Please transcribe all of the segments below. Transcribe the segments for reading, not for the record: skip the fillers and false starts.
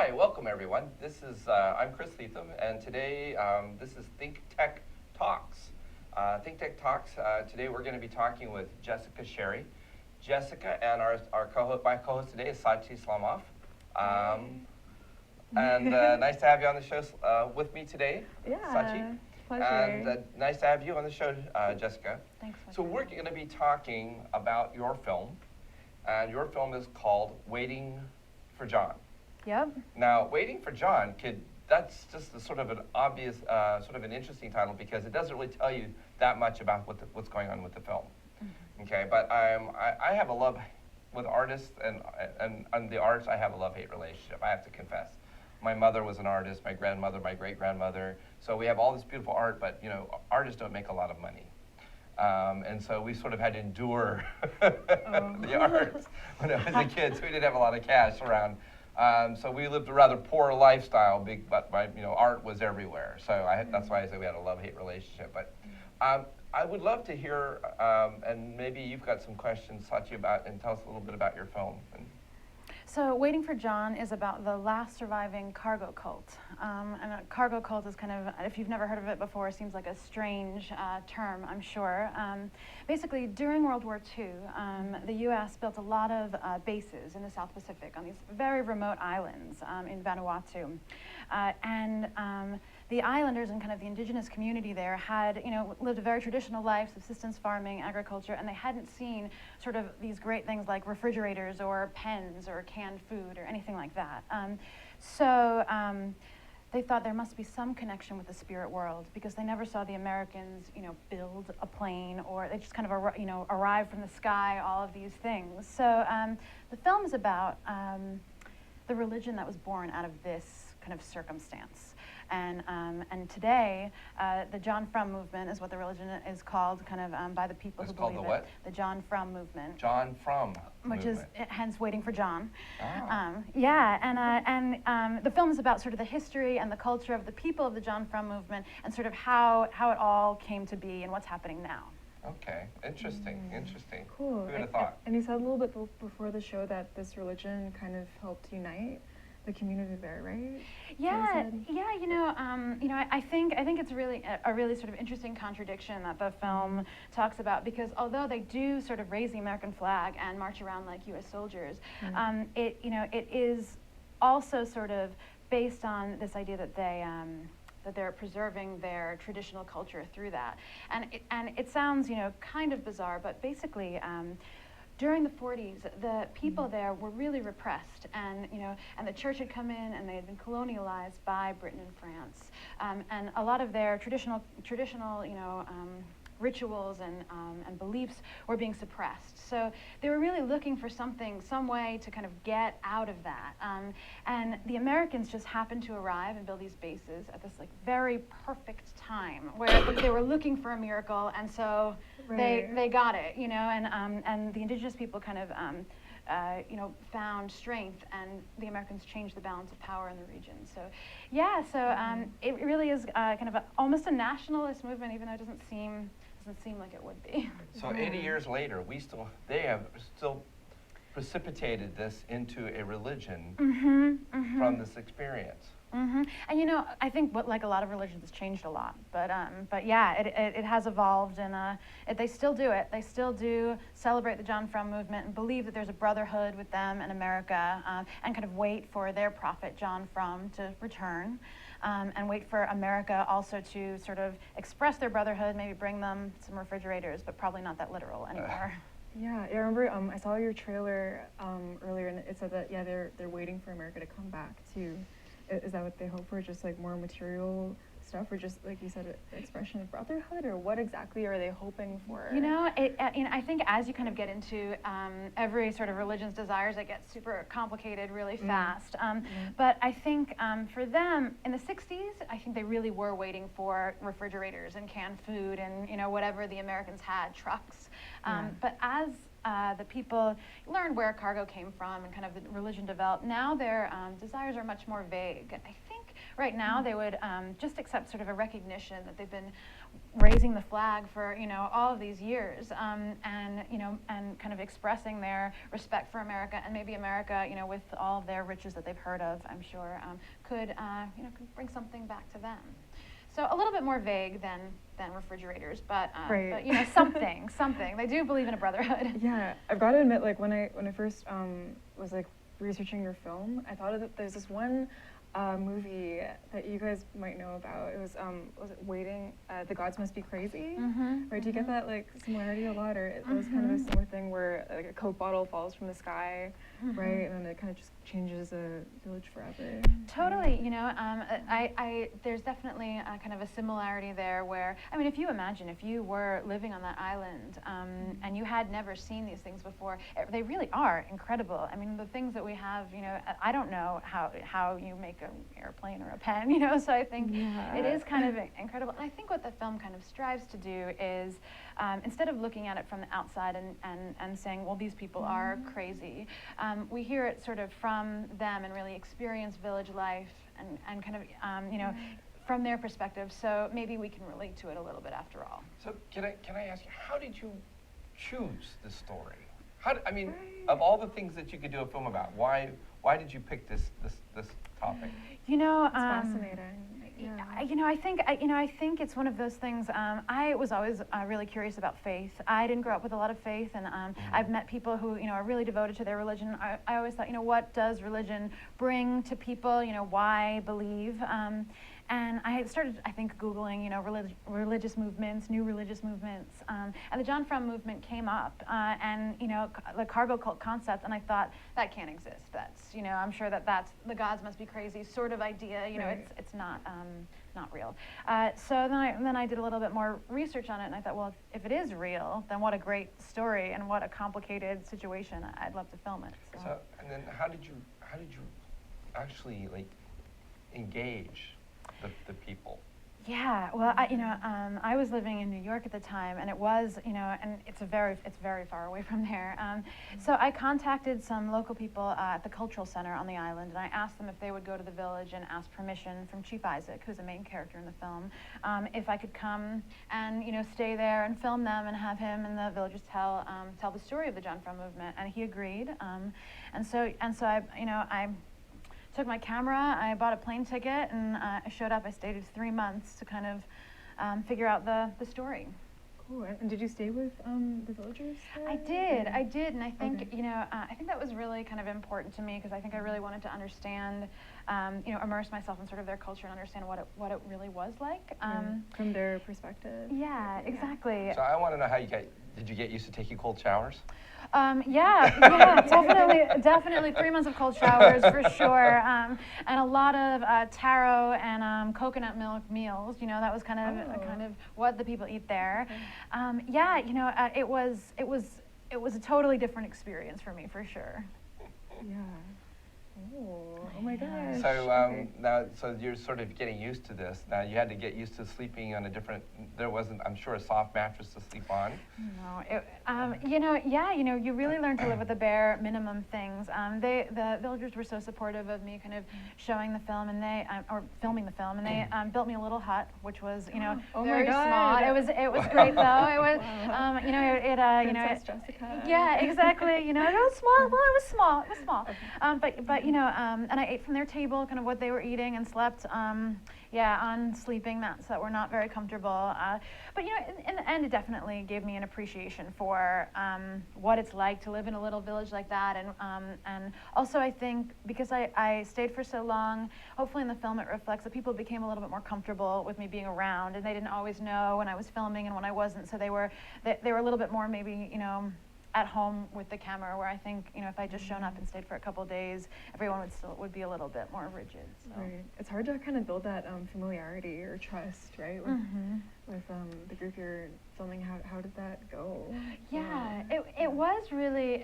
Hi, welcome everyone. This is I'm Chris Leatham, and today this is ThinkTech Talks. ThinkTech Talks. Today we're going to be talking with Jessica Sherry. Jessica and my co-host today is Sachi Slamoff. And nice to have you on the show with me today, Sachi. Pleasure. And nice to have you on the show, Jessica. Thanks. So we're going to be talking about your film, and your film is called Waiting for John. Yep. Now, Waiting for John, that's just a sort of an obvious, sort of an interesting title because it doesn't really tell you that much about what's going on with the film. Mm-hmm. Okay, but I have a love with artists and the arts. I have a love-hate relationship, I have to confess. My mother was an artist, my grandmother, my great-grandmother. So we have all this beautiful art, but you know, artists don't make a lot of money. And so we sort of had to endure the arts when I was a kid, so we didn't have a lot of cash around. So we lived a rather poor lifestyle, but art was everywhere. So that's why I say we had a love-hate relationship. But I would love to hear, and maybe you've got some questions, Sachi, and tell us a little bit about your film. So Waiting for John is about the last surviving cargo cult. And a cargo cult is kind of, if you've never heard of it before, seems like a strange term, I'm sure. Basically, during World War II, the U.S. built a lot of bases in the South Pacific on these very remote islands in Vanuatu. The islanders and kind of the indigenous community there had, lived a very traditional life, subsistence farming, agriculture, and they hadn't seen sort of these great things like refrigerators or pens or canned food or anything like that. They thought there must be some connection with the spirit world because they never saw the Americans, build a plane, or they just kind of, arrive from the sky, all of these things. So the film is about the religion that was born out of this kind of circumstance. And today, the John Frum movement is what the religion is called, kind of by the people who believe it. It's called the what? The John Frum movement. John Frum Which movement. is hence Waiting for John. Ah. The film is about sort of the history and the culture of the people of the John Frum movement and sort of how it all came to be and what's happening now. Okay, interesting. Cool. Who would have thought? And you said a little bit before the show that this religion kind of helped unite the community there, right? I think it's really a really sort of interesting contradiction that the film talks about because although they do sort of raise the American flag and march around like U.S. soldiers, it is also sort of based on this idea that they're preserving their traditional culture through that, and it sounds kind of bizarre, but basically. During the 40s, the people there were really repressed, and the church had come in, and they had been colonialized by Britain and France, and a lot of their traditional, rituals and beliefs were being suppressed. So they were really looking for some way to kind of get out of that. And the Americans just happened to arrive and build these bases at this like very perfect time where they were looking for a miracle, and so they got it, and the indigenous people kind of found strength, and the Americans changed the balance of power in the region. So, it really is kind of almost a nationalist movement, even though it doesn't seem like it would be. So 80 years later, they have still precipitated this into a religion from this experience. And I think like a lot of religions, it's changed a lot. But yeah, it has evolved, and they still do it. They still do celebrate the John Frum movement and believe that there's a brotherhood with them in America, and kind of wait for their prophet John Frum to return, and wait for America also to sort of express their brotherhood, maybe bring them some refrigerators, but probably not that literal anymore. Yeah, I remember I saw your trailer earlier, and it said that they're waiting for America to come back too. Is that what they hope for? Just like more material stuff, or just like you said, expression of brotherhood, or what exactly are they hoping for? I think as you kind of get into every sort of religion's desires, it gets super complicated really fast. But I think for them in the 60s, I think they really were waiting for refrigerators and canned food and whatever the Americans had, trucks. But as the people learned where cargo came from and kind of the religion developed, now their desires are much more vague. I think right now they would just accept sort of a recognition that they've been raising the flag for all of these years, and and kind of expressing their respect for America, and maybe America, with all of their riches that they've heard of, I'm sure, could could bring something back to them. So a little bit more vague than refrigerators, but Right. but something. They do believe in a brotherhood. Yeah, I've got to admit, like when I first was like researching your film, I thought that there's this one movie that you guys might know about. It was it Waiting? The Gods Must Be Crazy. Mm-hmm. Right? Do you get that like similarity a lot, or it was kind of a similar thing where like a Coke bottle falls from the sky, right, and then it kind of just changes a village forever. Totally, I there's definitely kind of a similarity there where, I mean, if you imagine if you were living on that island and you had never seen these things before, they really are incredible. I mean, the things that we have, I don't know how you make an airplane or a pen, so I think it is kind of incredible. And I think what the film kind of strives to do is, instead of looking at it from the outside and saying, well, these people are crazy, we hear it sort of from them and really experience village life and kind of, from their perspective. So maybe we can relate to it a little bit after all. So can I ask you, how did you choose the story? I mean, of all the things that you could do a film about, why did you pick this topic? It's fascinating. Yeah. I think it's one of those things. I was always really curious about faith. I didn't grow up with a lot of faith, and I've met people who are really devoted to their religion. I always thought, what does religion bring to people? Why believe? And I started, I think, Googling, religious movements, new religious movements, and the John Frum movement came up, and the cargo cult concept, and I thought that can't exist. That's, I'm sure that's the gods must be crazy sort of idea. Right. It's not real. So then I did a little bit more research on it, and I thought, well, if it is real, then what a great story and what a complicated situation. I'd love to film it. So and then how did you actually engage the people? Yeah, well, I was living in New York at the time, and it was, and it's very far away from there. So I contacted some local people at the cultural center on the island, and I asked them if they would go to the village and ask permission from Chief Isaac, who's the main character in the film, if I could come and stay there and film them and have him and the villagers tell the story of the John Frum movement, and he agreed. And so I took my camera, I bought a plane ticket, and I showed up. I stayed 3 months to kind of figure out the story. Cool. And did you stay with the villagers there? I did, and I think I think that was really kind of important to me because I think I really wanted to understand, immerse myself in sort of their culture and understand what it really was like from their perspective. Yeah, exactly. So I want to know how did you get used to taking cold showers? Yeah, definitely 3 months of cold showers for sure, and a lot of taro and coconut milk meals. That was kind of what the people eat there. It was a totally different experience for me for sure. Yeah. Oh my gosh. So now, so you're sort of getting used to this. Now you had to get used to sleeping on there wasn't, I'm sure, a soft mattress to sleep on. No, you really learn to live with the bare minimum things. The villagers were so supportive of me kind of showing the film, and or filming the film, and they built me a little hut, which was, very small. It was great though. It was, Princess Jessica. Yeah, exactly. It was small. Well, it was small. But and I ate from their table, kind of what they were eating, and slept, on sleeping mats that were not very comfortable. But in the end, it definitely gave me an appreciation for what it's like to live in a little village like that, and also I think because I stayed for so long, hopefully in the film it reflects that people became a little bit more comfortable with me being around, and they didn't always know when I was filming and when I wasn't, so they were a little bit more maybe at home with the camera, where I think if I just shown up and stayed for a couple of days, everyone would be a little bit more rigid. So. Right. It's hard to kind of build that familiarity or trust, right? With the group you're filming. How did that go? Yeah, it was really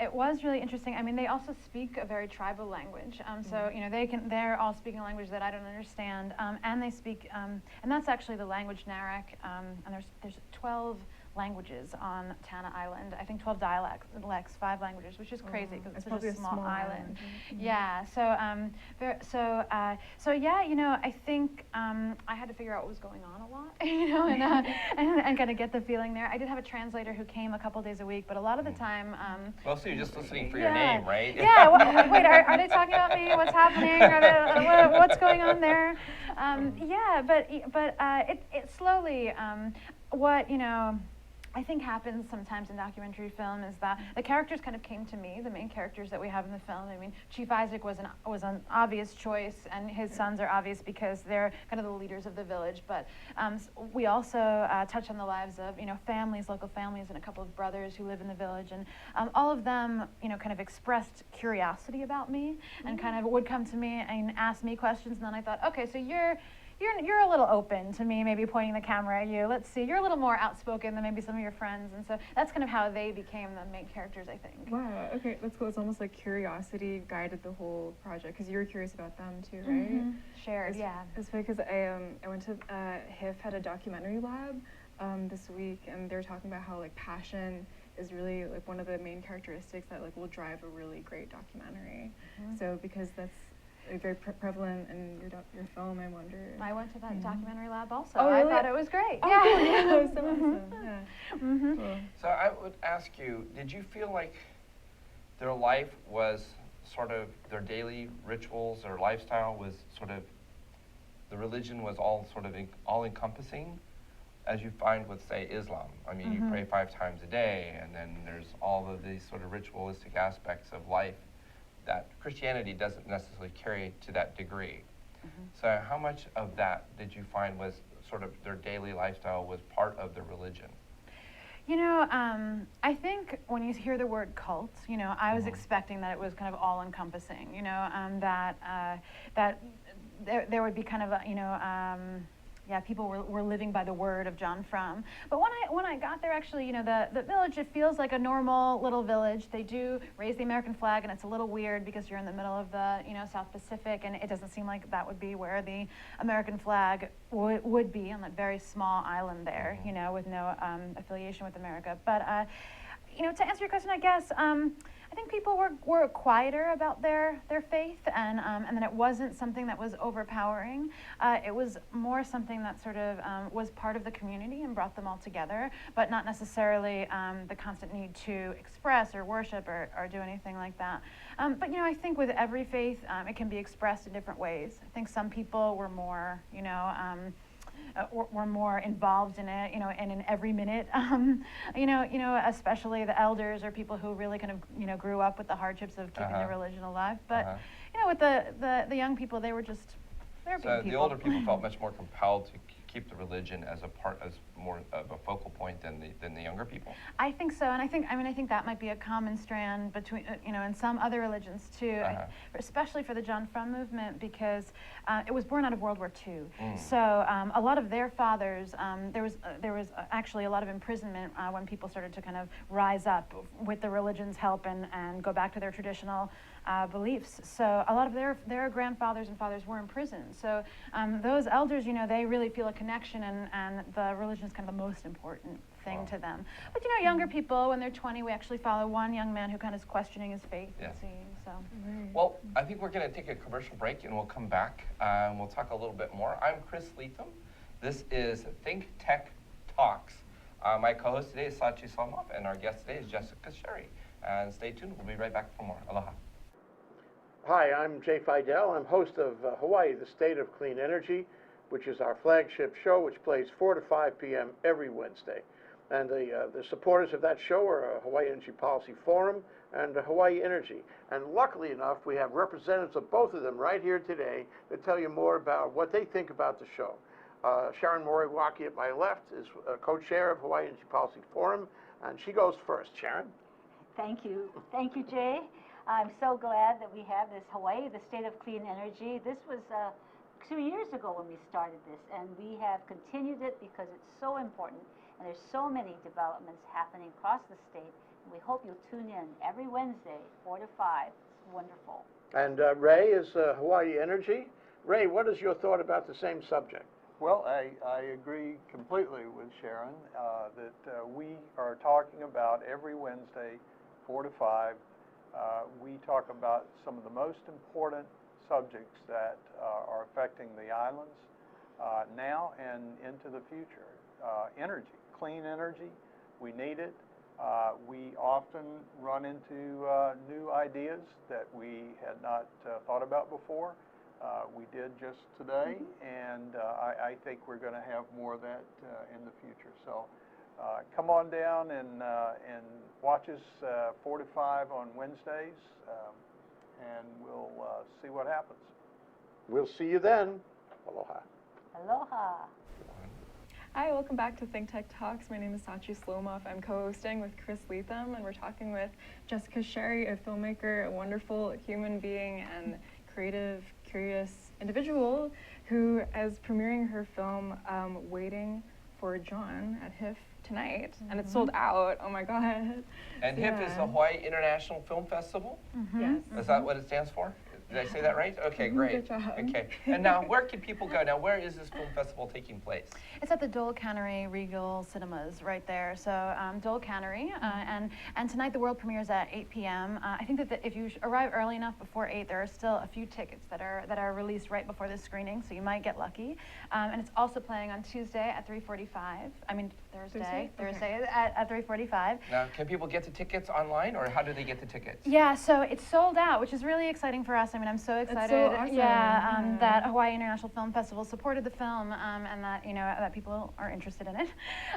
interesting. I mean, they also speak a very tribal language. So they're all speaking a language that I don't understand, and they speak, and that's actually the language Narak. And there's 12 languages on Tanna Island. I think 12 dialects, 5 languages, which is crazy because it's such probably a small island. right? Yeah. So yeah, you know, I think I had to figure out what was going on a lot, you know, and kind of get the feeling there. I did have a translator who came a couple days a week, but a lot of the time. Well, so you're just listening for your name, right? Yeah. Wait, are they talking about me? What's happening? What's going on there? Yeah, but it slowly, what, you know, I think happens sometimes in documentary film is that the characters kind of came to me, the main characters that we have in the film. I mean, Chief Isaac was an obvious choice, and his sons are obvious because they're kind of the leaders of the village. But we also touch on the lives of, you know, families, local families, and a couple of brothers who live in the village, and all of them, you know, kind of expressed curiosity about me, and kind of would come to me and ask me questions. And then I thought, okay, so you're a little open to me, maybe pointing the camera at you. Let's see, you're a little more outspoken than maybe some of your friends, and so that's kind of how they became the main characters, I think. Wow, okay, that's cool. It's almost like curiosity guided the whole project, because you were curious about them too, right? Shared, yeah. It's funny because I went to HIF had a documentary lab this week, and they were talking about how like passion is really like one of the main characteristics that like will drive a really great documentary. So because that's like very prevalent in your film, I wonder. I went to that documentary lab also. Oh, really? I thought it was great. Oh, yeah. cool. Yeah, that was so awesome. Yeah. Cool. So I would ask you, did you feel like their life was sort of, their daily rituals, their lifestyle was sort of, the religion was all sort of all-encompassing, as you find with, say, Islam? I mean, you pray 5 times a day, and then there's all of these sort of ritualistic aspects of life that Christianity doesn't necessarily carry to that degree. So how much of that did you find was sort of their daily lifestyle was part of the religion? You know, I think when you hear the word cult, you know, I was expecting that it was kind of all-encompassing, you know, that there would be kind of a, you know, yeah, people were living by the word of John Frum. But when I got there, actually, you know, the village, it feels like a normal little village. They do raise the American flag, and it's a little weird because you're in the middle of the, you know, South Pacific, and it doesn't seem like that would be where the American flag would be, on that very small island there, you know, with no affiliation with America. But, you know, to answer your question, I guess, I think people were quieter about their faith, and then it wasn't something that was overpowering. It was more something that sort of was part of the community and brought them all together, but not necessarily the constant need to express or worship or do anything like that. But, you know, I think with every faith, it can be expressed in different ways. I think some people were more, you know, were more involved in it, you know, and in every minute, you know, especially the elders or people who really kind of, you know, grew up with the hardships of keeping their religion alive. But, you know, with the young people, they were just, they're So big people. the older people felt much more compelled to keep the religion as more of a focal point than the younger people? I think so, and I think that might be a common strand between, you know, in some other religions too, especially for the John Frum movement, because it was born out of World War II. So a lot of their fathers, there was actually a lot of imprisonment when people started to kind of rise up with the religion's help and go back to their traditional beliefs. So a lot of their grandfathers and fathers were in prison. So those elders, you know, they really feel a connection, and the religion is kind of the most important thing to them. But, you know, younger people, when they're 20, we actually follow one young man who kind of is questioning his faith and seeing. So. Well, I think we're going to take a commercial break, and we'll come back and we'll talk a little bit more. I'm Chris Leatham. This is ThinkTech Talks. My co-host today is Sachi Salmov, and our guest today is Jessica Sherry. And stay tuned. We'll be right back for more. Aloha. Hi, I'm Jay Fidel. I'm host of Hawaii, the State of Clean Energy, which is our flagship show, which plays 4 to 5 p.m. every Wednesday. And the supporters of that show are Hawaii Energy Policy Forum and Hawaii Energy. And luckily enough, we have representatives of both of them right here today to tell you more about what they think about the show. Sharon Moriwaki at my left is co-chair of Hawaii Energy Policy Forum, and she goes first. Sharon? Thank you. Thank you, Jay. I'm so glad that we have this Hawaii, the State of Clean Energy. This was 2 years ago when we started this, and we have continued it because it's so important, and there's so many developments happening across the state. And we hope you'll tune in every Wednesday, 4 to 5. It's wonderful. And Ray is Hawaii Energy. Ray, what is your thought about the same subject? Well, I agree completely with Sharon that we are talking about every Wednesday, 4 to 5. We talk about some of the most important subjects that are affecting the islands now and into the future. Energy, clean energy, we need it. We often run into new ideas that we had not thought about before. We did just today, and I think we're going to have more of that in the future. So come on down and watch us 4 to 5 on Wednesdays, and we'll see what happens. We'll see you then. Aloha. Aloha. Hi, welcome back to ThinkTech Talks. My name is Sachi Slomoff. I'm co-hosting with Chris Leatham, and we're talking with Jessica Sherry, a filmmaker, a wonderful human being, and creative, curious individual who is premiering her film, Waiting for John, at HIF tonight, and it's sold out. Oh my God. And HIF is the Hawaii International Film Festival? Yes. Is that what it stands for? Did I say that right? Okay, great. Good job. Okay. And now, where can people go? Now, where is this film festival taking place? It's at the Dole Cannery Regal Cinemas right there. So Dole Cannery, and tonight the world premieres at 8 p.m. I think that if you arrive early enough before 8, there are still a few tickets that are released right before the screening, so you might get lucky. And it's also playing on Tuesday at 3:45. I mean Thursday at 3:45. Now, can people get the tickets online, or how do they get the tickets? Yeah, so it's sold out, which is really exciting for us. I mean, I'm so excited. so awesome. Yeah, that Hawaii International Film Festival supported the film, and that that people are interested in it.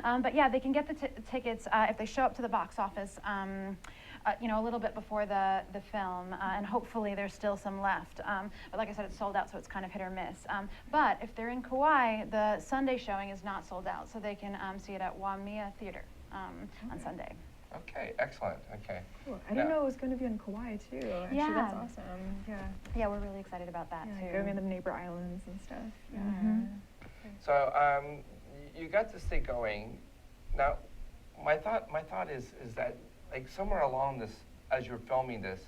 But yeah, they can get the tickets if they show up to the box office. A little bit before the film, and hopefully there's still some left. But like I said, it's sold out, so it's kind of hit or miss. But if they're in Kauai, the Sunday showing is not sold out, so they can see it at Waimea Theater on Sunday. Okay, excellent. Okay. Cool. I didn't know it was going to be in Kauai too. Actually, Yeah. that's awesome. Yeah. Yeah, we're really excited about that too. Going to the neighbor islands and stuff. Yeah. So you got this thing going. Now, my thought is that, like, somewhere along this, as you're filming this,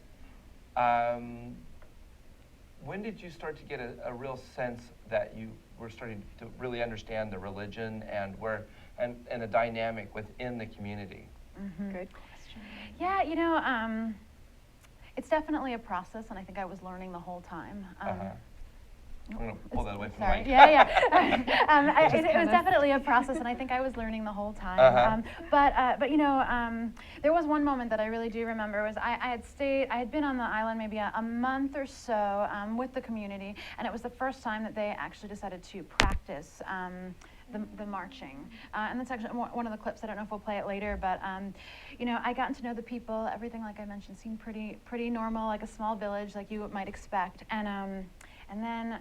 when did you start to get a real sense that you were starting to really understand the religion and the dynamic within the community? Good question. Yeah, it's definitely a process, and I think I was learning the whole time. I'm going to pull that away from Sorry. Mike. Yeah. It was definitely a process, and I think I was learning the whole time. But there was one moment that I really do remember. Was I had been on the island maybe a month or so with the community, and it was the first time that they actually decided to practice the marching. And that's actually one of the clips. I don't know if we'll play it later, but I gotten to know the people. Everything, like I mentioned, seemed pretty normal, like a small village, like you might expect. And then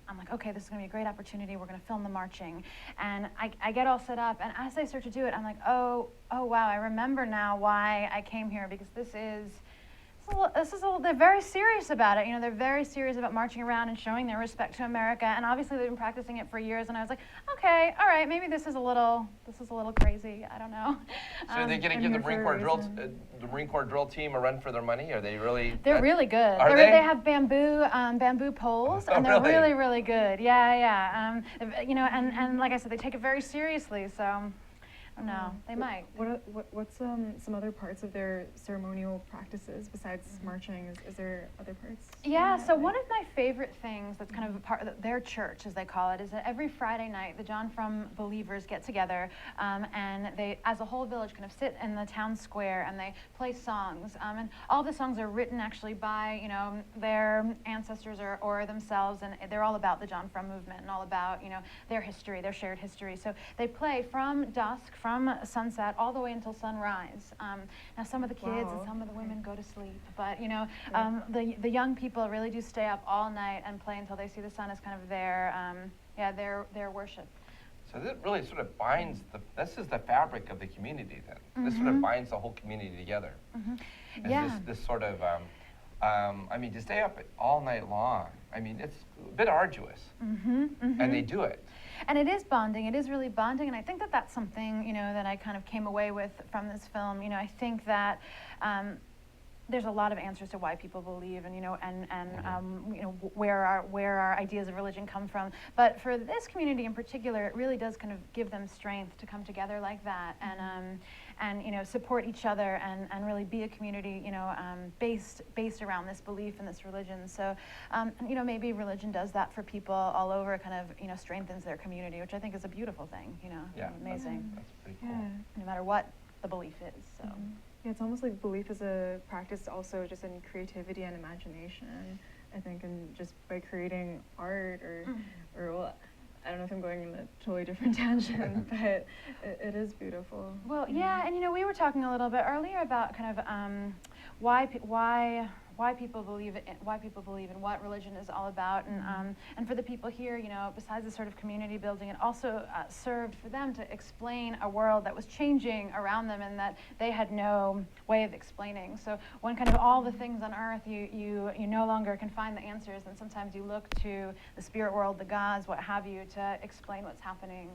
I'm like, okay, this is going to be a great opportunity. We're going to film the marching. And I get all set up, and as I start to do it, I'm like, oh wow, I remember now why I came here, because they're very serious about it. They're very serious about marching around and showing their respect to America. And obviously they've been practicing it for years. And I was like, okay, all right, maybe this is a little crazy. I don't know. So are they going to give the Marine Corps drill team a run for their money? Are they really? They're really good. Are they? They have bamboo poles, and they're really? really good. Yeah. And like I said, they take it very seriously. So. No, they might. What's some other parts of their ceremonial practices besides marching? Is there other parts? Yeah, so one of my favorite things that's kind of a part of their church, as they call it, is that every Friday night the John Frum believers get together, and they, as a whole village, kind of sit in the town square and they play songs. And all the songs are written actually by their ancestors or themselves, and they're all about the John Frum movement and all about their history, their shared history. So they play from dusk, from sunset all the way until sunrise. Now some of the kids and some of the women go to sleep, but the young people really do stay up all night and play until they see the sun as kind of their worship. So this really sort of binds this is the fabric of the community then. This sort of binds the whole community together. And this sort of, to stay up all night long, it's a bit arduous. And they do it. And it is bonding. It is really bonding, and I think that that's something that I kind of came away with from this film. I think that there's a lot of answers to why people believe, and where our ideas of religion come from. But for this community in particular, it really does kind of give them strength to come together like that, and support each other, and really be a community, based around this belief and this religion. So, maybe religion does that for people all over, kind of, strengthens their community, which I think is a beautiful thing. Yeah, amazing. That's pretty cool. Yeah. No matter what the belief is. So. Yeah, it's almost like belief is a practice also just in creativity and imagination, I think, and just by creating art or well, I don't know if I'm going in a totally different tangent, but it is beautiful. Well, yeah, and we were talking a little bit earlier about kind of why people believe in what religion is all about, and for the people here, besides the sort of community building, it also served for them to explain a world that was changing around them and that they had no way of explaining. So when kind of all the things on earth, you no longer can find the answers, and sometimes you look to the spirit world, the gods, what have you, to explain what's happening.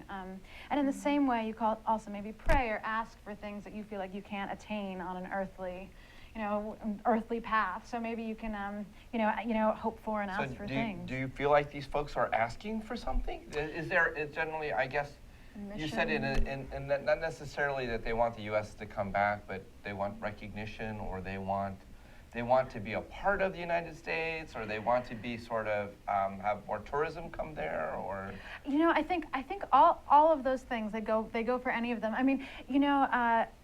And in the same way, you also maybe pray or ask for things that you feel like you can't attain on an earthly path. So maybe you can, hope for and ask for things. Do you feel like these folks are asking for something? Is generally, I guess, you said in not necessarily that they want the U.S. to come back, but they want recognition, or they want to be a part of the United States, or they want to be sort of have more tourism come there, or. I think all of those things, they go for any of them. I mean,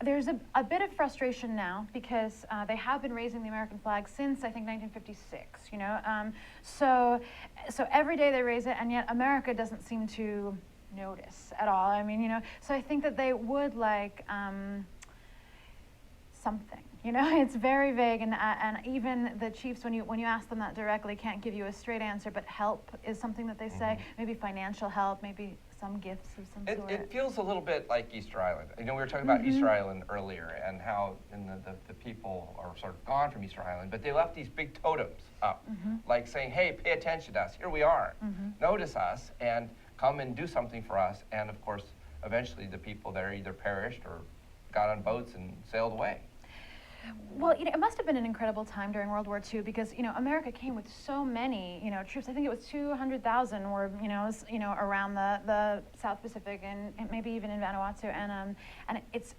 there's a bit of frustration now because they have been raising the American flag since I think 1956. So every day they raise it, and yet America doesn't seem to notice at all. I mean, so I think that they would like something. It's very vague, and even the chiefs, when you ask them that directly, can't give you a straight answer. But help is something that they say. Maybe financial help, maybe some gifts of some sort. It feels a little bit like Easter Island. We were talking about Easter Island earlier, and how the people are sort of gone from Easter Island, but they left these big totems up, like saying, "Hey, pay attention to us. Here we are. Notice us, and come and do something for us." And of course, eventually, the people there either perished or got on boats and sailed away. Well, it must have been an incredible time during World War II because, America came with so many, troops. I think it was 200,000 were, around the South Pacific and maybe even in Vanuatu. And it's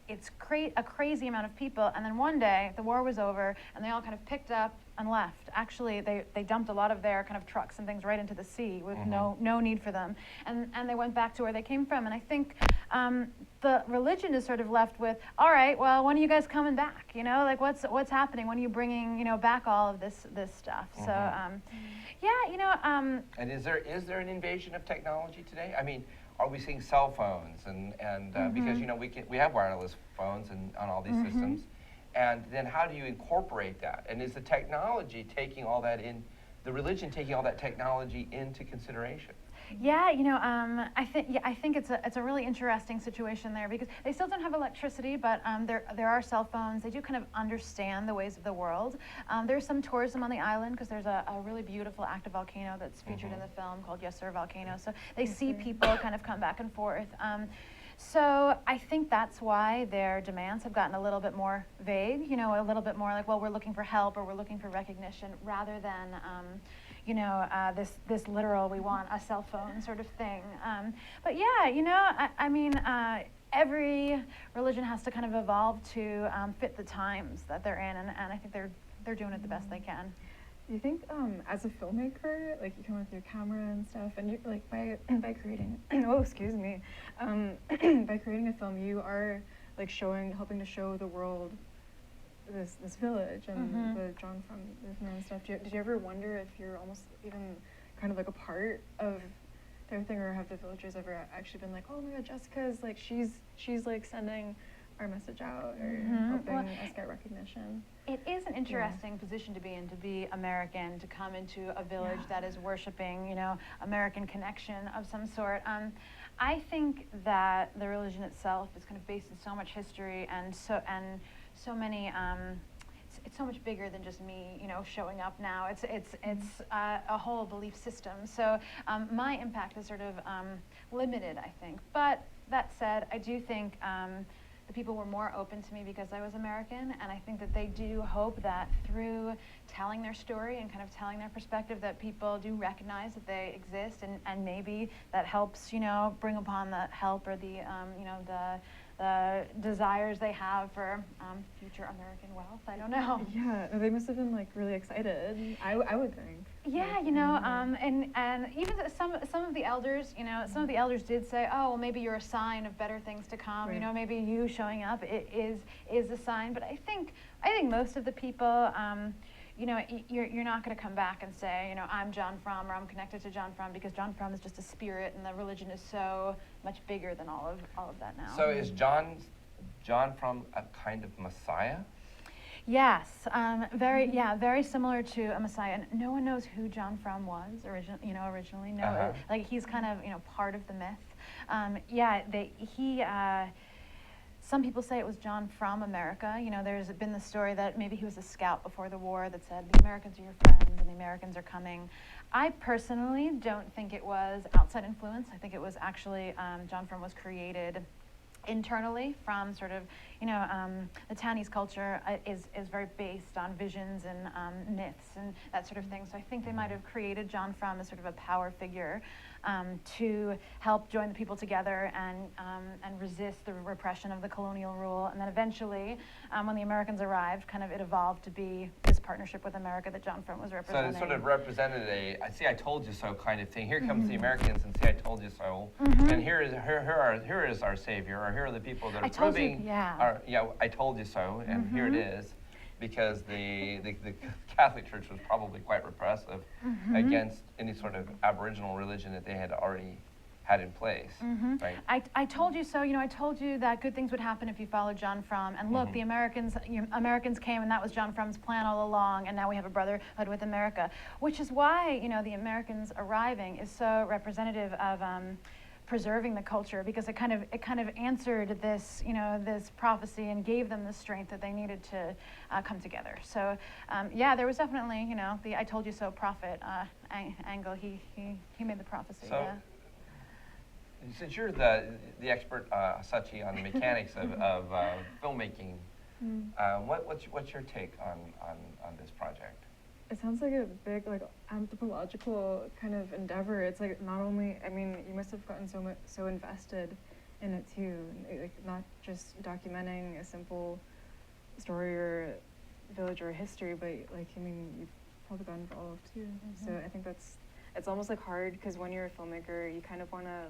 a crazy amount of people. And then one day, the war was over, and they all kind of picked up and left. Actually, they dumped a lot of their kind of trucks and things right into the sea with no need for them. And they went back to where they came from. And I think the religion is sort of left with, all right, well, when are you guys coming back? Like what's happening? When are you bringing, back all of this stuff? So, And is there an invasion of technology today? I mean, are we seeing cell phones and because we have wireless phones and on all these systems, and then how do you incorporate that? And is the technology taking all that in? The religion taking all that technology into consideration? Yeah, I think it's a really interesting situation there because they still don't have electricity, but there are cell phones. They do kind of understand the ways of the world. There's some tourism on the island because there's a really beautiful active volcano that's featured in the film called Yes Sir Volcano. So they see people kind of come back and forth. So I think that's why their demands have gotten a little bit more vague, a little bit more like, well, we're looking for help or we're looking for recognition rather than, this literal, we want a cell phone sort of thing. But yeah, I mean, every religion has to kind of evolve to fit the times that they're in, and I think they're doing it the best they can. Do you think, as a filmmaker, like you come with your camera and stuff, and you like by creating, by creating a film, you are like helping to show the world this village and the John Frum movement and stuff. Did you ever wonder if you're almost even kind of like a part of their thing, or have the villagers ever actually been like, oh my God, Jessica's like she's like sending our message out or helping us get recognition? It is an interesting position to be in, to be American, to come into a village that is worshiping, American connection of some sort. I think that the religion itself is kind of based in so much history and so many. It's so much bigger than just me, showing up now. It's a whole belief system. So my impact is sort of limited, I think. But that said, I do think the people were more open to me because I was American, and I think that they do hope that through telling their story and kind of telling their perspective that people do recognize that they exist, and maybe that helps, you know, bring upon the help or the, you know, the desires they have for future American wealth. I don't know. Yeah, they must have been like really excited. I would think. Yeah, you know, and even some of the elders, you know, some of the elders did say, oh, well, maybe you're a sign of better things to come. Right. You know, maybe you showing up is a sign. But I think most of the people, you know, you're not going to come back and say, you know, I'm John Frum or I'm connected to John Frum, because John Frum is just a spirit, and the religion is so much bigger than all of that now. So is John Frum a kind of messiah? Yes, very similar to a messiah. And no one knows who John Frum was originally. No, like he's kind of, you know, part of the myth. Some people say it was John from America. You know, there's been the story that maybe he was a scout before the war that said, the Americans are your friends and the Americans are coming. I personally don't think it was outside influence. I think it was actually, John Frum was created internally from sort of, you know, the Tannese culture is very based on visions and myths and that sort of thing. So I think they might have created John Frum as sort of a power figure to help join the people together and resist the repression of the colonial rule. And then eventually, when the Americans arrived, kind of it evolved to be this partnership with America that John Frum was representing. So it sort of represented I told you so kind of thing. Here comes the Americans and say, I told you so. And here is our savior, or here are the people that are proving, I told you so, and here it is. Because the Catholic Church was probably quite repressive against any sort of Aboriginal religion that they had already had in place. Right? I told you so. You know, I told you that good things would happen if you followed John Frum. And look, the Americans came, and that was John Frum's plan all along. And now we have a brotherhood with America, which is why, you know, the Americans arriving is so representative of preserving the culture, because it kind of answered this, you know, this prophecy and gave them the strength that they needed to come together. So yeah, there was definitely, you know, the I told you so prophet angle. He made the prophecy. So, yeah. Since you're the expert, Sachi, on the mechanics of filmmaking, what's your take on this project? It sounds like a big, like, anthropological kind of endeavor. It's like not only, I mean, you must have gotten so invested in it too, like not just documenting a simple story or village or history, but like, I mean, you've probably gotten involved too. So I think it's almost like hard, because when you're a filmmaker, you kind of want to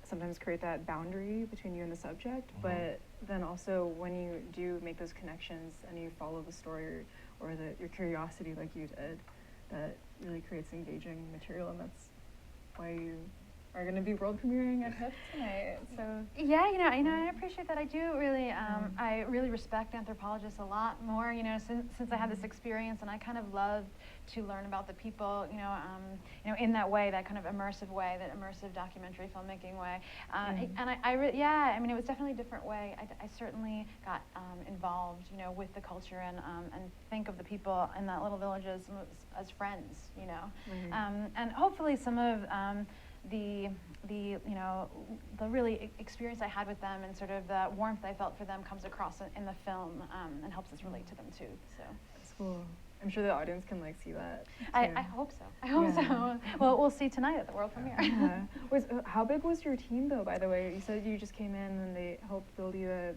sometimes create that boundary between you and the subject, but then also when you do make those connections and you follow the story or your curiosity like you did, that really creates engaging material, and that's why you are going to be world premiering at HIP tonight. So yeah, you know, I appreciate that. I do really, I really respect anthropologists a lot more. You know, since I had this experience, and I kind of loved to learn about the people. You know, in that way, that kind of immersive way, that immersive documentary filmmaking way. And I mean, it was definitely a different way. I certainly got involved, you know, with the culture and think of the people in that little village as friends. You know, and hopefully some of the you know, the really experience I had with them and sort of the warmth I felt for them comes across in the film, and helps us relate to them too. So that's cool. I'm sure the audience can like see that. I hope so. I hope so. Well, we'll see tonight at the world premiere. How big was your team though? By the way, you said you just came in and they helped build you a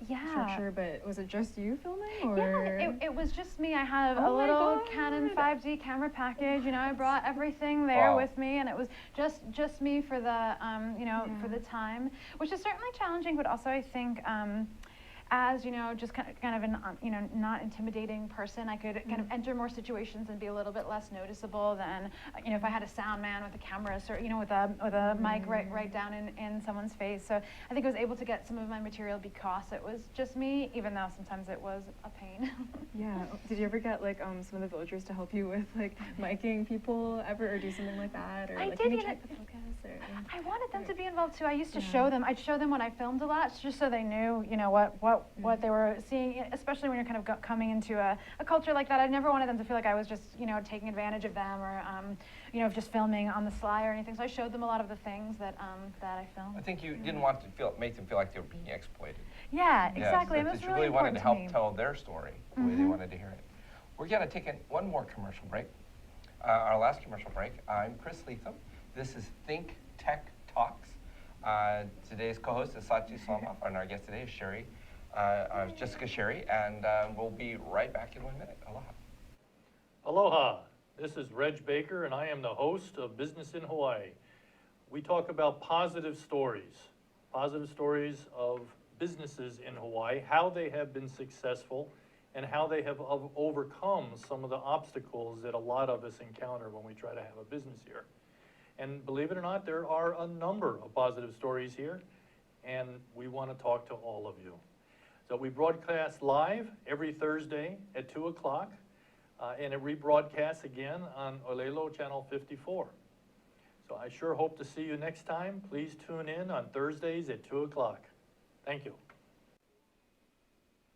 structure, but was it just you filming? Or? Yeah, it was just me. I have a little Canon 5D camera package. You know, I brought everything there with me, and it was just me for the you know, for the time, which is certainly challenging, but also I think as, you know, just kind of an, you know, not intimidating person, I could kind of enter more situations and be a little bit less noticeable than, you know, if I had a sound man with a camera, or, you know, with a mic right down in someone's face. So I think I was able to get some of my material because it was just me, even though sometimes it was a pain. Yeah. Did you ever get like some of the villagers to help you with like miking people ever, or do something like that, or like, can you check the focus? Or, I wanted them to be involved too. I used to show them. I'd show them what I filmed a lot, just so they knew, you know, what they were seeing, especially when you're kind of coming into a culture like that. I never wanted them to feel like I was just, you know, taking advantage of them, or you know, just filming on the sly or anything. So I showed them a lot of the things that I filmed. I think you didn't want to make them feel like they were being exploited. Yeah, exactly. Yes, And it was that you really really wanted important to to help me. tell their story the way they wanted to hear it. We're going to take one more commercial break. Our last commercial break. I'm Chris Leatham. This is ThinkTech Talks. Today's co-host is Sachi Salmoff, and our guest today is Jessica Sherry, and we'll be right back in 1 minute. Aloha. Aloha, this is Reg Baker, and I am the host of Business in Hawaii. We talk about positive stories of businesses in Hawaii, how they have been successful, and how they have overcome some of the obstacles that a lot of us encounter when we try to have a business here. And believe it or not, there are a number of positive stories here, and we want to talk to all of you. So we broadcast live every Thursday at 2 o'clock, and it rebroadcasts again on Olelo Channel 54. So I sure hope to see you next time. Please tune in on Thursdays at 2 o'clock. Thank you.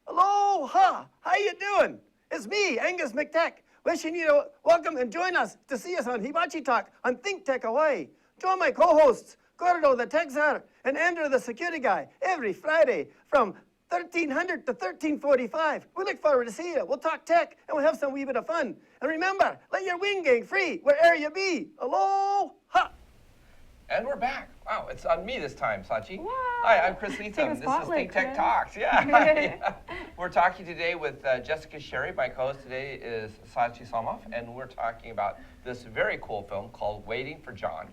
Aloha! How you doing? It's me, Angus McTech, wishing you to welcome and join us to see us on Hibachi Talk on ThinkTech Hawaii. Join my co-hosts, Gordo the Tech Czar and Andrew the Security Guy, every Friday from 1300 to 1345. We look forward to seeing you. We'll talk tech and we'll have some wee bit of fun. And remember, let your wing gang free wherever you be. Aloha! And we're back. Wow, it's on me this time, Sachi. Wow. Hi, I'm Chris Leatham. Taking This is spotlight, ThinkTech Chris. Talks. Yeah. We're talking today with Jessica Sherry. My co-host today is Sachi Salmoff, and we're talking about this very cool film called Waiting for John.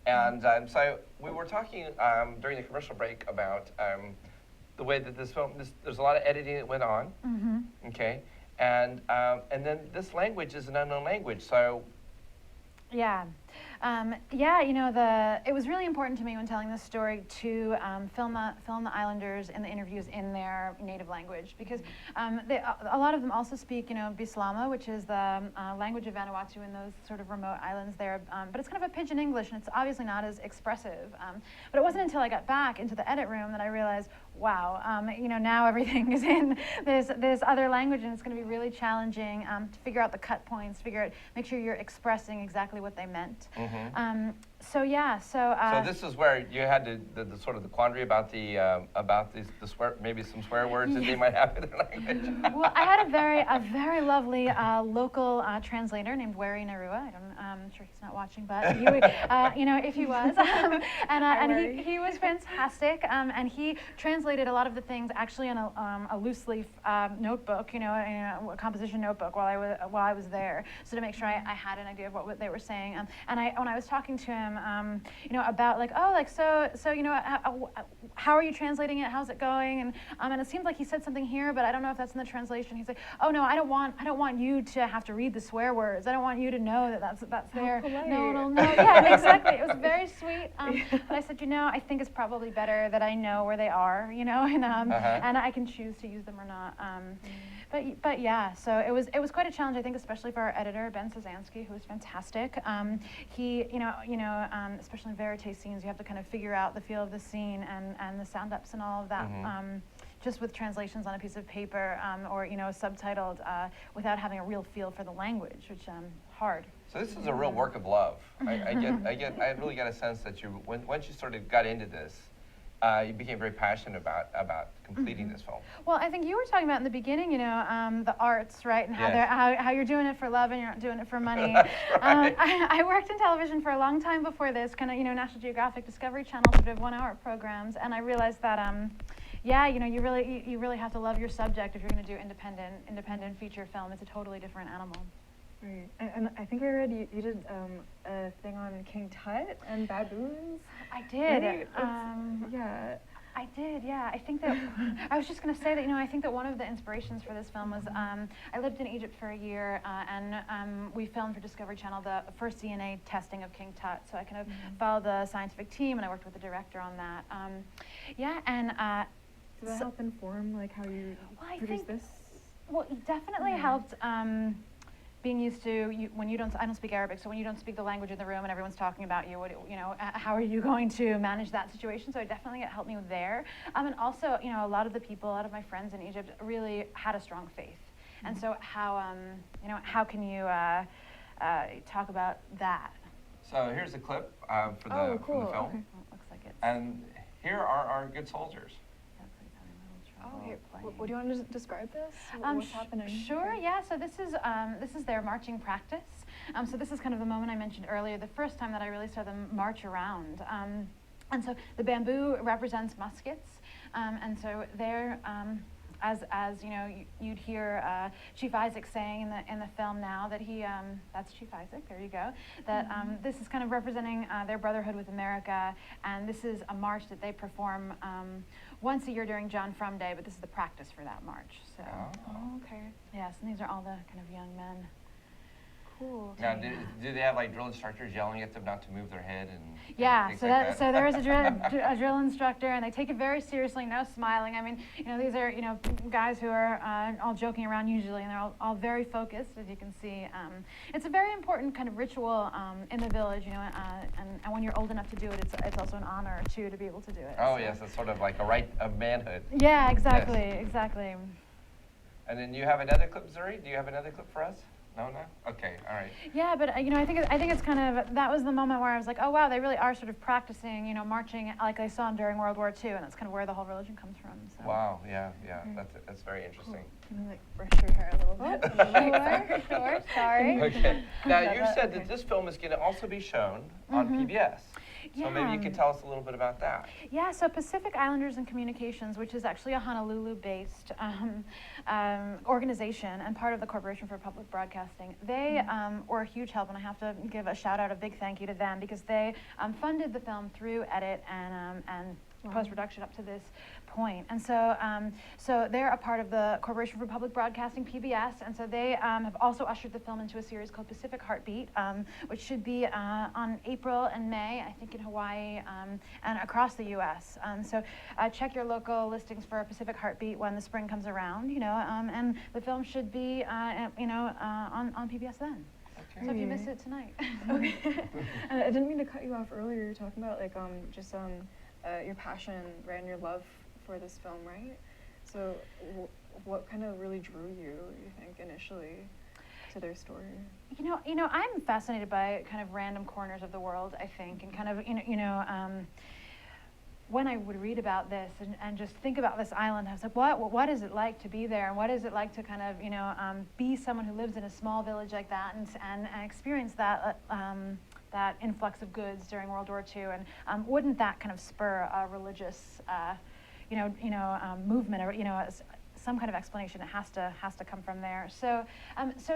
And so we were talking during the commercial break about the way that this film, there's a lot of editing that went on, okay? And then this language is an unknown language, so. Yeah. It was really important to me when telling this story to film the islanders in the interviews in their native language, because a lot of them also speak, Bislama, which is the language of Vanuatu in those sort of remote islands there, but it's kind of a pidgin English, and it's obviously not as expressive. But it wasn't until I got back into the edit room that I realized, wow, now everything is in this other language, and it's going to be really challenging to figure out the cut points, make sure you're expressing exactly what they meant. So this is where you had the sort of the quandary about the swear, maybe some swear words that they might have in their language. Well, I had a very lovely local translator named Wari Narua. I'm sure he's not watching, but if he was, and he was fantastic. And he translated a lot of the things actually in a loose leaf notebook, a composition notebook while I was there, so to make sure I had an idea of what they were saying. And when I was talking to him, about how are you translating it? How's it going? And it seemed like he said something here, but I don't know if that's in the translation. He's like, oh no, I don't want you to have to read the swear words. I don't want you to know that that's there. Polite. No. Yeah, exactly. It was very sweet. But I said, I think it's probably better that I know where they are, and I can choose to use them or not. But yeah, so it was quite a challenge, I think, especially for our editor, Ben Sazansky, who was fantastic. He, especially in verite scenes, you have to kind of figure out the feel of the scene and the sound ups and all of that. Just with translations on a piece of paper or subtitled without having a real feel for the language, which hard. So this is a real work of love. I really got a sense that once you sort of got into this, you became very passionate about completing this film. Well, I think you were talking about in the beginning, the arts, right, and how you're doing it for love and you're not doing it for money. Right. I worked in television for a long time before this, kind of, National Geographic, Discovery Channel, sort of 1 hour programs, and I realized that, you really have to love your subject if you're going to do independent feature film. It's a totally different animal. Right. And I think I read you did a thing on King Tut and baboons. I did. Right? Yeah. I did, yeah. I think that, I was just going to say that, I think that one of the inspirations for this film was, I lived in Egypt for a year, and we filmed for Discovery Channel the first DNA testing of King Tut. So I kind of followed the scientific team, and I worked with the director on that. Did that help inform, how you produce this? Well, it definitely helped. Being used to I don't speak Arabic, so when you don't speak the language in the room and everyone's talking about you, how are you going to manage that situation? So it definitely helped me there. And also, a lot of a lot of my friends in Egypt really had a strong faith, and so how can you talk about that? So here's a clip for the film. Okay. Well, it looks like it's. And here are our good soldiers. Oh, okay. playing. What do you want to describe this? What's happening? Sure, yeah. So this is their marching practice. So this is kind of the moment I mentioned earlier, the first time that I really saw them march around. And so the bamboo represents muskets, and so they're, as you know, you'd hear Chief Isaac saying in the film now that he, that's Chief Isaac, there you go, that this is kind of representing their brotherhood with America, and this is a march that they perform once a year during John Frum Day, but this is the practice for that march. So, Oh, okay. yes, and these are all the kind of young men. Cool. Now, do they have like drill instructors yelling at them not to move their head and Yeah, things so like so there is a drill instructor, and they take it very seriously. No smiling. I mean, you know, these are guys who are all joking around usually, and they're all very focused, as you can see. It's a very important kind of ritual in the village, you know, and when you're old enough to do it, it's also an honor too to be able to do it. Oh so. yes, it's sort of like a rite of manhood. Yeah, exactly, Yes. exactly. And then you have another clip, Zuri? Do you have another clip for us? No. Okay, all right. Yeah, but I think it's kind of, that was the moment where I was like, oh wow, they really are sort of practicing, you know, marching like they saw during World War II, and that's kind of where the whole religion comes from. So. Wow, yeah, that's very interesting. Can you like brush your hair a little bit? Sure, sorry. Okay. Now you that- said okay. that this film is going to also be shown on PBS. So maybe you could tell us a little bit about that. Yeah, so Pacific Islanders and Communications, which is actually a Honolulu-based organization and part of the Corporation for Public Broadcasting, they were a huge help, and I have to give a shout out, a big thank you to them, because they funded the film through edit and post-production up to this point. And so so they're a part of the Corporation for Public Broadcasting, PBS, and so they have also ushered the film into a series called Pacific Heartbeat, which should be on April and May, I think in Hawaii and across the US. So check your local listings for Pacific Heartbeat when the spring comes around, you know, and the film should be, on PBS then. Okay. So if you miss it tonight. Okay. And I didn't mean to cut you off earlier. You were talking about like just your passion, right, and your love for this film, right? So what kind of really drew you think, initially to their story? You know, I'm fascinated by kind of random corners of the world, I think, and kind of, when I would read about this and just think about this island, I was like, what is it like to be there? And what is it like to kind of, be someone who lives in a small village like that and experience that, that influx of goods during World War II? And wouldn't that kind of spur a religious, movement, or, some kind of explanation? It has to come from there. So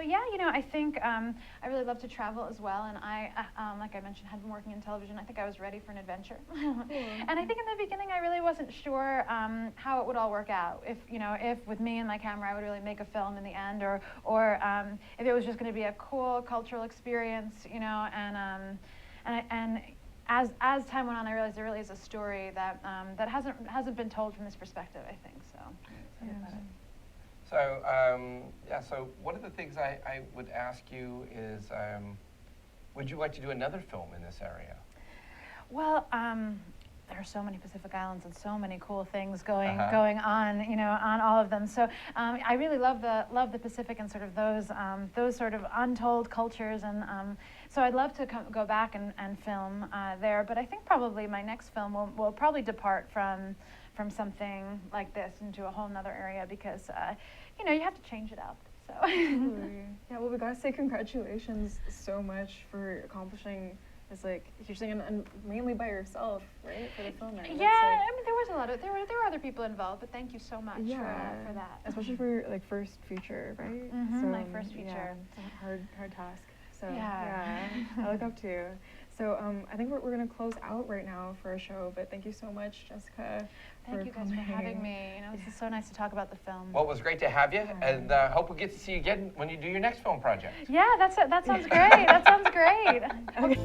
yeah, I think I really love to travel as well, and I, like I mentioned, had been working in television. I think I was ready for an adventure, and I think in the beginning I really wasn't sure how it would all work out. If with me and my camera I would really make a film in the end, or if it was just going to be a cool cultural experience, and as time went on, I realized there really is a story that that hasn't been told from this perspective, I think. So. So one of the things I would ask you is, would you like to do another film in this area? Well, there are so many Pacific Islands and so many cool things going on, on all of them. So I really love the Pacific and sort of those sort of untold cultures, and so I'd love to go back and film there. But I think probably my next film will probably depart from something like this into a whole nother area, because you have to change it up. So yeah, well, we gotta say congratulations so much for accomplishing this huge thing, and mainly by yourself, right, for the film. Yeah, I mean, there was there were other people involved, but thank you so much for that. Especially for your first feature, right? So, my first feature. Yeah, it's a hard task. So yeah. I look up to you. So I think we're gonna close out right now for our show, but thank you so much, Jessica. Thank you guys for having me. This is so nice to talk about the film. Well, it was great to have you, and hope we get to see you again when you do your next film project. Yeah, that sounds great. That sounds great. Okay.